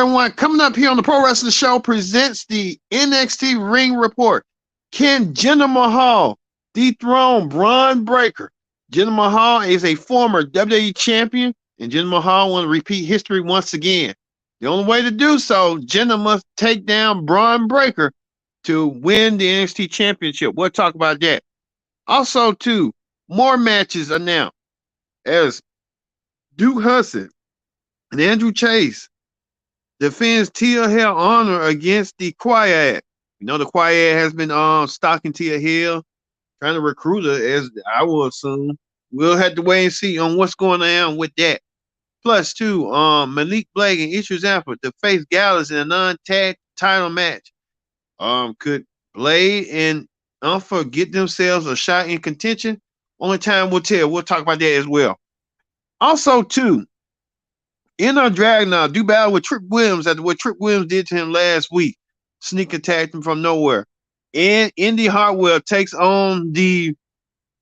everyone. Coming up here on the Pro Wrestling Show presents the NXT Ring Report. Can Jinder Mahal dethrone Braun Breaker? Jinder Mahal is a former WWE champion, and Jinder Mahal want to repeat history once again. The only way to do so, Jinder must take down Braun Breaker to win the NXT Championship. We'll talk about that. Also, too, more matches announced as Duke Hudson and Andrew Chase defends Tia Hill honor against the Quiet. You know, the Quiet has been stalking Tia Hill, trying to recruit her, as I will assume. We'll have to wait and see on what's going on with that. Plus, too, Malik Blake and Idris Alpha to face Gallus in a non-tag title match. Could Blade and Alpha get themselves a shot in contention? Only time will tell. We'll talk about that as well. Also, too, in our Dragunov, do battle with Trick Williams after what Trick Williams did to him last week. Sneak attacked him from nowhere. And Indy Hartwell takes on the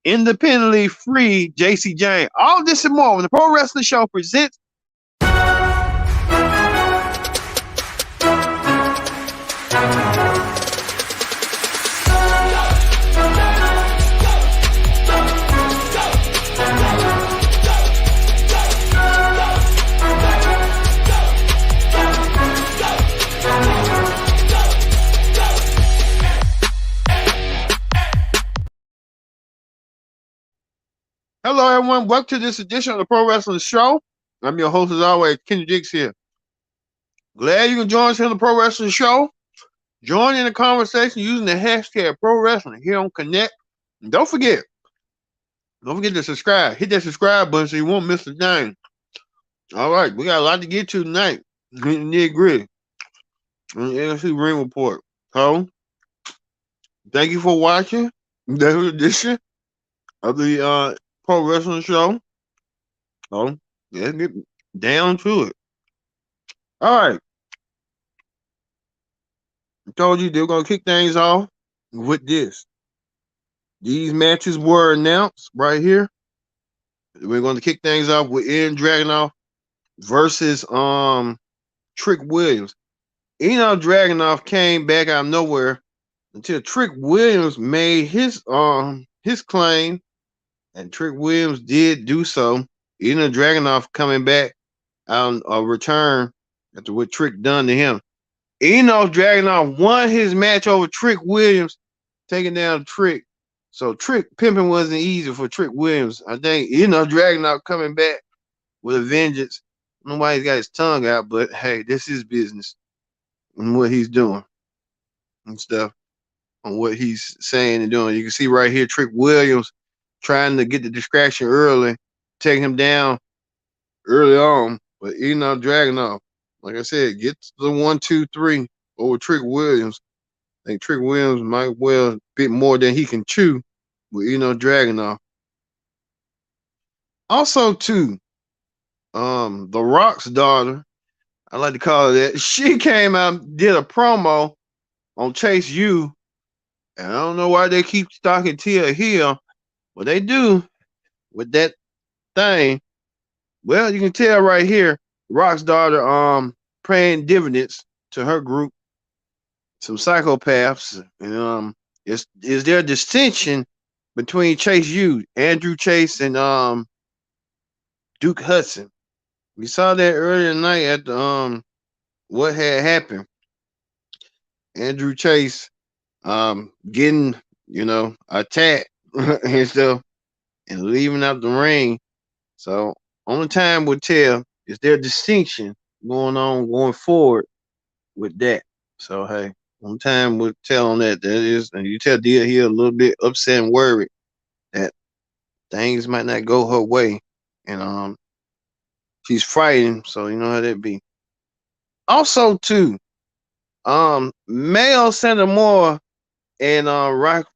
independently free JC James. All this and more when the Pro Wrestling Show presents. Hello, everyone. Welcome to this edition of the Pro Wrestling Show. I'm your host, as always, Kenny Diggs here. Glad you can join us here on the Pro Wrestling Show. Join in the conversation using the hashtag Pro Wrestling here on Connect. And don't forget to subscribe. Hit that subscribe button so you won't miss a thing. All right, we got a lot to get to tonight. Nitty-gritty on the NXT Ring Report. So, thank you for watching this edition of the Pro Wrestling Show. So, let's get down to it. All right. I told you they were going to kick things off with this. These matches were announced right here. We're going to kick things off with Aaron Dragunov versus Trick Williams. Dragunov came back out of nowhere until Trick Williams made his claim. And Trick Williams did do so. Dragunov coming back on a return after what Trick done to him. Dragunov won his match over Trick Williams, taking down Trick. So Trick pimping wasn't easy for Trick Williams. I think Dragunov coming back with a vengeance. I don't know why he's got his tongue out, but hey, this is business and what he's doing and stuff on what he's saying and doing. You can see right here, Trick Williams trying to get the distraction early, take him down early on. But Dragunov, like I said, gets the 1, 2, 3 over Trick Williams. I think Trick Williams might well bit more than he can chew with Dragunov. Also, too, The Rock's daughter, I like to call her that, she came out and did a promo on Chase U. And I don't know why they keep stalking Tia Hill. What they do with that thing, well, you can tell right here, Rock's daughter paying dividends to her group, some psychopaths. And is there a distinction between Chase U, Andrew Chase, and Duke Hudson? We saw that earlier tonight at the what had happened. Andrew Chase getting attacked and stuff and leaving out the ring. So only time will tell, is there a distinction going forward with that. So hey, only time will tell on that. That is, and you tell Dia here a little bit upset and worried that things might not go her way. And she's fighting, so you know how that be. Also too, Mayo Santamora and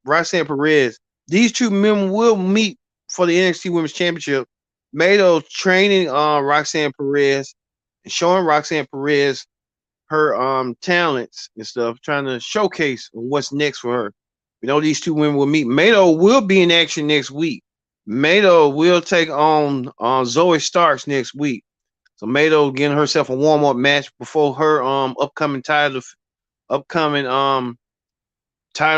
Roxanne Perez, these two men will meet for the NXT Women's Championship. Mayo training Roxanne Perez and showing Roxanne Perez her talents and stuff, trying to showcase what's next for her. You know, these two women will meet. Mayo will be in action next week. Mayo will take on Zoe Starks next week. So Mato getting herself a warm up match before her upcoming title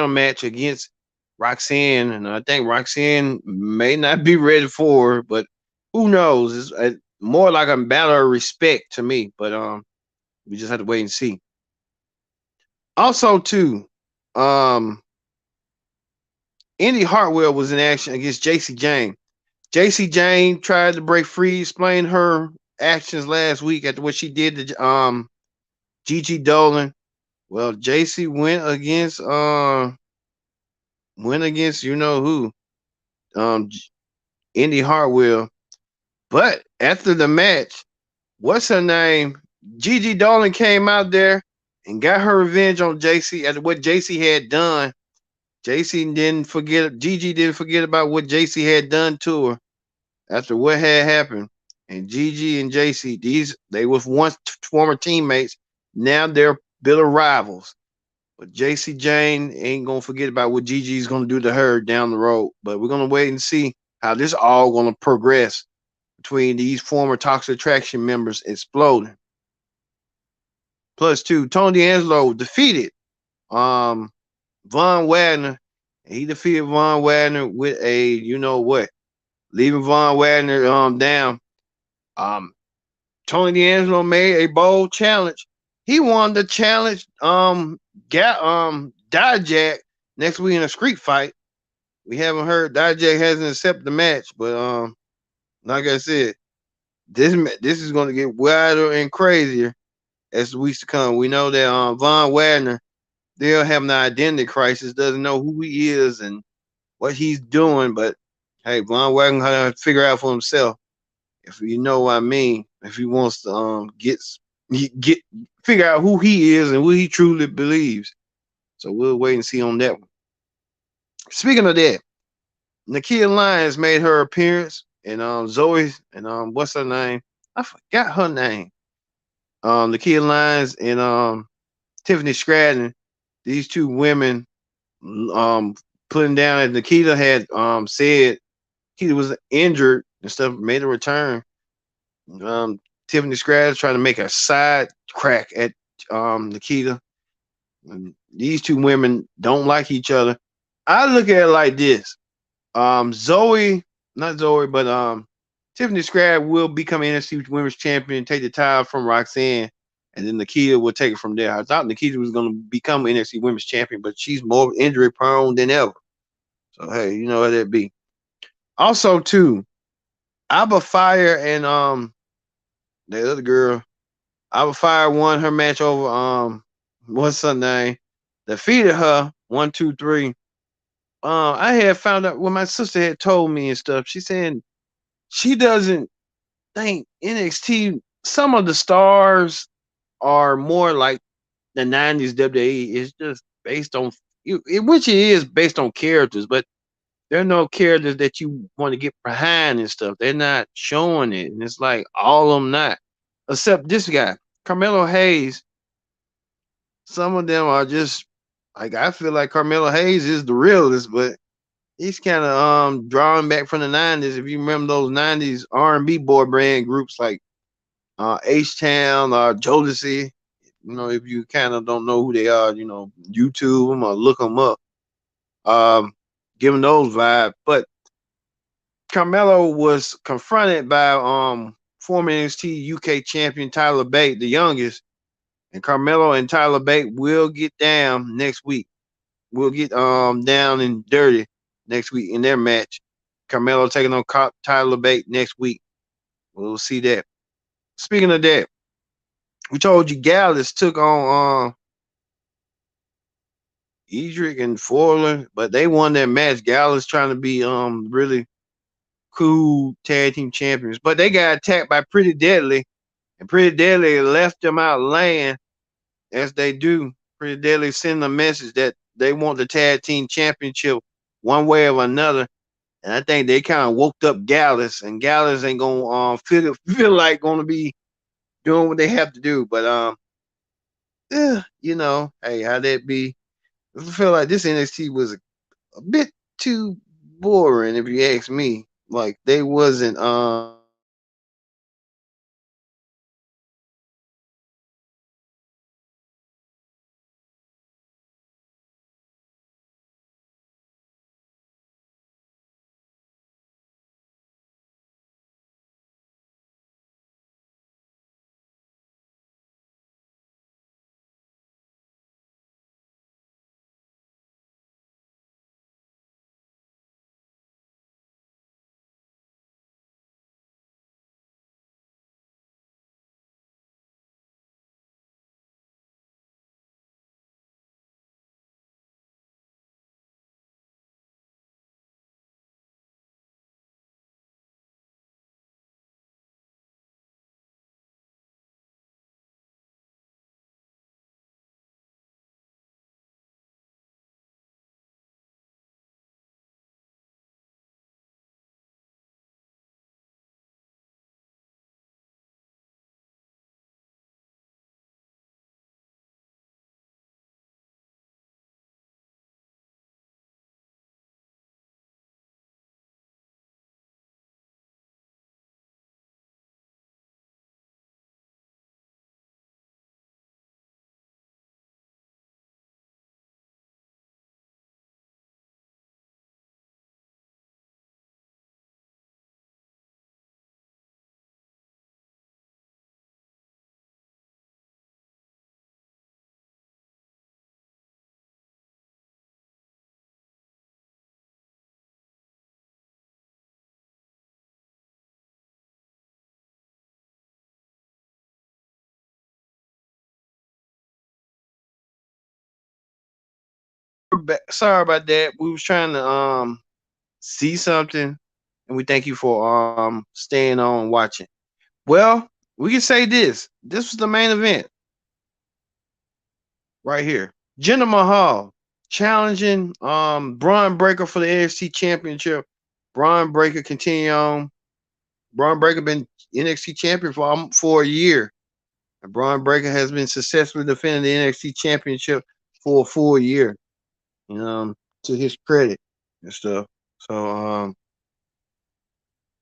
match against Roxanne, and I think Roxanne may not be ready for her, but who knows? It's more like a battle of respect to me, but we just have to wait and see. Also, too, um, Indy Hartwell was in action against JC Jane. JC Jane tried to break free, explain her actions last week after what she did to Gigi Dolan. Well, JC went against you know who, um Indy Hartwell. But after the match, what's her name? Gigi Dolan came out there and got her revenge on JC after what JC had done. Gigi didn't forget about what JC had done to her after what had happened. And Gigi and JC, they was once former teammates. Now they're bitter rivals. But JC Jane ain't gonna forget about what Gigi's gonna do to her down the road. But we're gonna wait and see how this all gonna progress between these former Toxic Attraction members exploding. Plus two, Tony D'Angelo defeated um Von Wagner. He defeated Von Wagner with a you know what, leaving Von Wagner down. Um Tony D'Angelo made a bold challenge. He won the challenge Dijak next week in a street fight. We haven't heard Dijak hasn't accepted the match, but like I said, this is going to get wilder and crazier as the weeks to come. We know that Von Wagner still having an identity crisis, doesn't know who he is and what he's doing, but hey, Von Wagner has to figure out for himself, if you know what I mean, if he wants to get figure out who he is and what he truly believes. So we'll wait and see on that one. Speaking of that, Nakia Lyons made her appearance, and Zoe and what's her name? I forgot her name. Nakia Lyons and Tiffany Stratton. These two women putting down as Nikita had said Nikita was injured and stuff, made a return. Tiffany Stratton trying to make a side crack at Nikita. And these two women don't like each other. I look at it like this. Not Zoe, but Tiffany Stratton will become NXT Women's Champion, take the title from Roxanne, and then Nikita will take it from there. I thought Nikita was going to become NXT Women's Champion, but she's more injury prone than ever. So hey, you know what that be. Also, too, Alba Fire and the other girl, Alba Fire won her match over what's her name? Defeated her 1, 2, 3. I had found out what my sister had told me and stuff. She said she doesn't think NXT. Some of the stars are more like the '90s WWE. It's just based on which it is based on characters, but there are no characters that you want to get behind and stuff. They're not showing it, and it's like all of them not, except this guy, Carmelo Hayes. Some of them are just like I feel like Carmelo Hayes is the realest, but he's kind of drawing back from the '90s. If you remember those '90s R&B boy band groups like H Town or Jodeci, you know, if you kind of don't know who they are, you know, YouTube them or look them up. Giving those vibes, but Carmelo was confronted by former NXT UK champion Tyler Bate, the youngest, and Carmelo and Tyler Bate will get down next week. We'll get down and dirty next week in their match. Carmelo taking on Tyler Bate next week. We'll see that. Speaking of that, we told you Gallus took on Edric and Forler, but they won that match. Gallus trying to be really cool tag team champions, but they got attacked by Pretty Deadly, and Pretty Deadly left them out laying as they do. Pretty Deadly send a message that they want the tag team championship one way or another, and I think they kind of woke up Gallus, and Gallus ain't gonna feel like gonna be doing what they have to do, but you know, hey, how that be? I feel like this NXT was a bit too boring, if you ask me. Like they wasn't sorry about that. We was trying to see something, and we thank you for staying on and watching. Well, we can say this. This was the main event right here. Jinder Mahal challenging Braun Breaker for the NXT Championship. Braun Breaker continue on. Braun Breaker been NXT champion for a year. And Braun Breaker has been successfully defending the NXT Championship for a full year. To his credit and stuff. So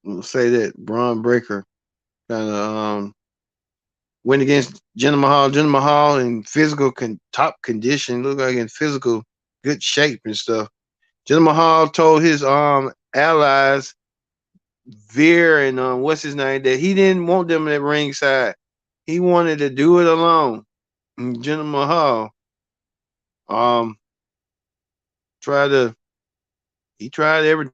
we'll say that Braun Breaker kind of went against Jinder Mahal. Jinder Mahal in physical top condition, look like in physical good shape and stuff. Jinder Mahal told his allies, Veer and what's his name, that he didn't want them at ringside. He wanted to do it alone. And Jinder Mahal tried everything.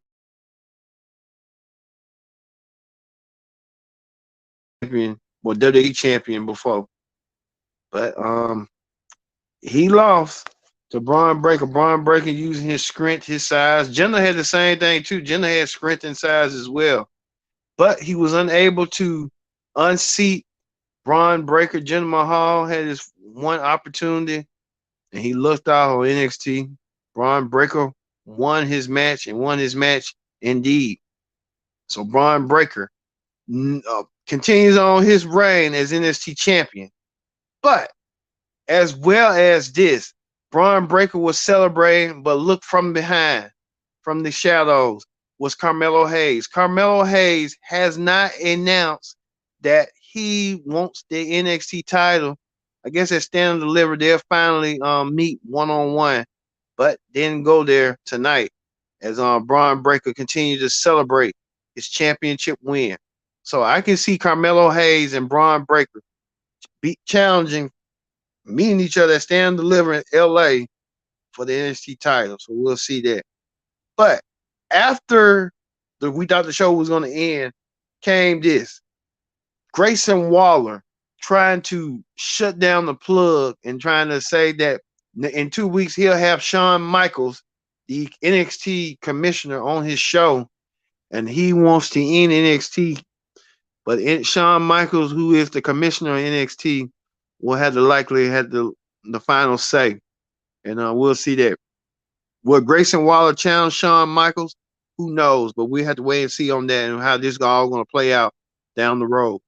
Well, WWE champion before, but he lost to Braun Breaker. Braun Breaker using his strength, his size. Jinder had the same thing too. Jinder had strength and size as well, but he was unable to unseat Braun Breaker. Jinder Mahal had his one opportunity, and he looked out on NXT. Braun Breaker won his match and won his match indeed. So Braun Breaker continues on his reign as NXT champion. But as well as this, Braun Breaker was celebrating, but look from behind, from the shadows, was Carmelo Hayes. Carmelo Hayes has not announced that he wants the NXT title. I guess at Stand and Deliver, they'll finally meet one-on-one, but didn't go there tonight as Braun Breaker continued to celebrate his championship win. So I can see Carmelo Hayes and Braun Breaker challenging, meeting each other at Stand and Deliver in LA for the NXT title. So we'll see that. But after we thought the show was going to end, came this. Grayson Waller trying to shut down the plug and trying to say that in 2 weeks he'll have Shawn Michaels, the NXT commissioner, on his show, and he wants to end NXT. But Shawn Michaels, who is the commissioner of NXT, will have the final say, and we'll see that. Will Grayson Waller challenge Shawn Michaels? Who knows? But we have to wait and see on that and how this is all going to play out down the road.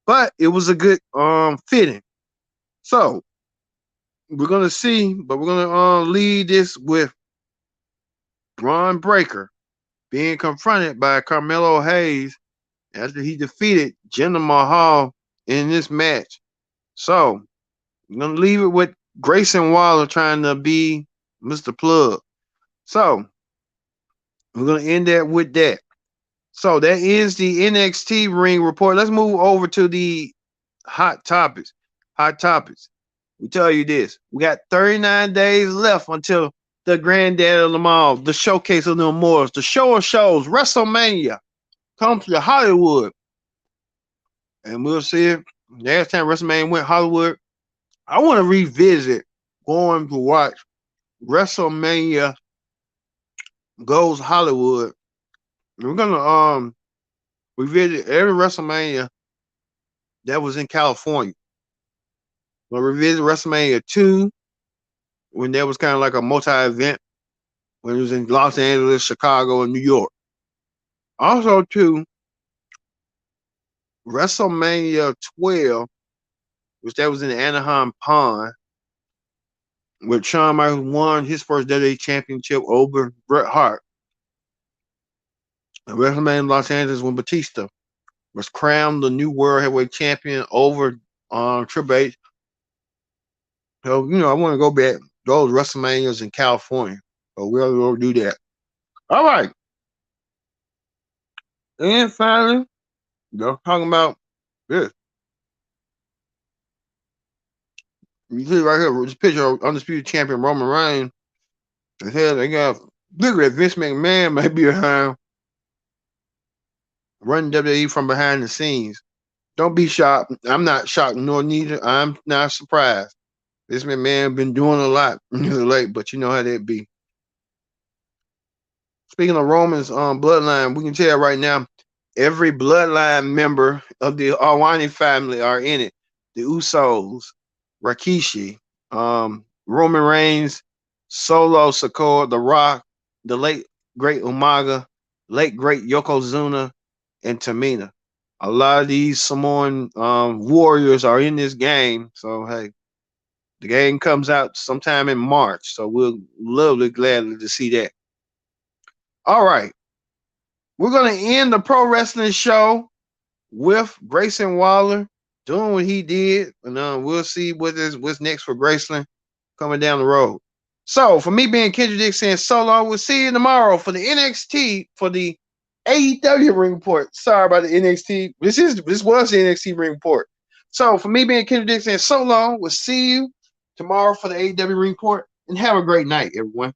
But it was a good fitting. So we're gonna see, but we're gonna lead this with Braun Breaker being confronted by Carmelo Hayes after he defeated Jinder Mahal in this match. So I'm gonna leave it with Grayson Waller trying to be Mr. Plug. So we're gonna end that with that. So that is the NXT Ring Report. Let's move over to the hot topics. Hot topics. We tell you this. We got 39 days left until the granddad of them all, the showcase of the Immortals, the show of shows, WrestleMania, comes to Hollywood. And we'll see it. Last time WrestleMania went Hollywood, I want to revisit going to watch WrestleMania Goes Hollywood. We're gonna revisit every WrestleMania that was in California. We'll revisit WrestleMania 2 when there was kind of like a multi-event when it was in Los Angeles, Chicago, and New York. Also, too, WrestleMania 12, which that was in the Anaheim Pond, where Shawn Michaels won his first WWE Championship over Bret Hart. And WrestleMania Los Angeles when Batista was crowned the new World Heavyweight Champion over Triple H. So, I want to go back those WrestleManias in California. So we'll go do that. All right. And finally, talking about this. You see right here, this picture of undisputed champion Roman Reigns. They got, look at Vince McMahon may be behind, running WWE from behind the scenes. Don't be shocked. I'm not shocked, nor neither. I'm not surprised. This man been doing a lot late, but you know how that be. Speaking of Romans bloodline, we can tell right now every bloodline member of the Alwani family are in it. The Usos, Rikishi, Roman Reigns, Solo Sikoa, The Rock, the late great Umaga, late great Yokozuna, and Tamina. A lot of these Samoan warriors are in this game. So hey, the game comes out sometime in March. So we'll lovely gladly to see that. All right. We're gonna end the pro wrestling show with Grayson Waller doing what he did, and we'll see what's next for Grayson coming down the road. So for me being Kendrick Dixon solo, we'll see you tomorrow for the NXT for the AEW ring report. Sorry about the NXT. This was the NXT ring report. So for me being Kendrick Dixon solo, we'll see you tomorrow for the AEW ring report, and have a great night, everyone.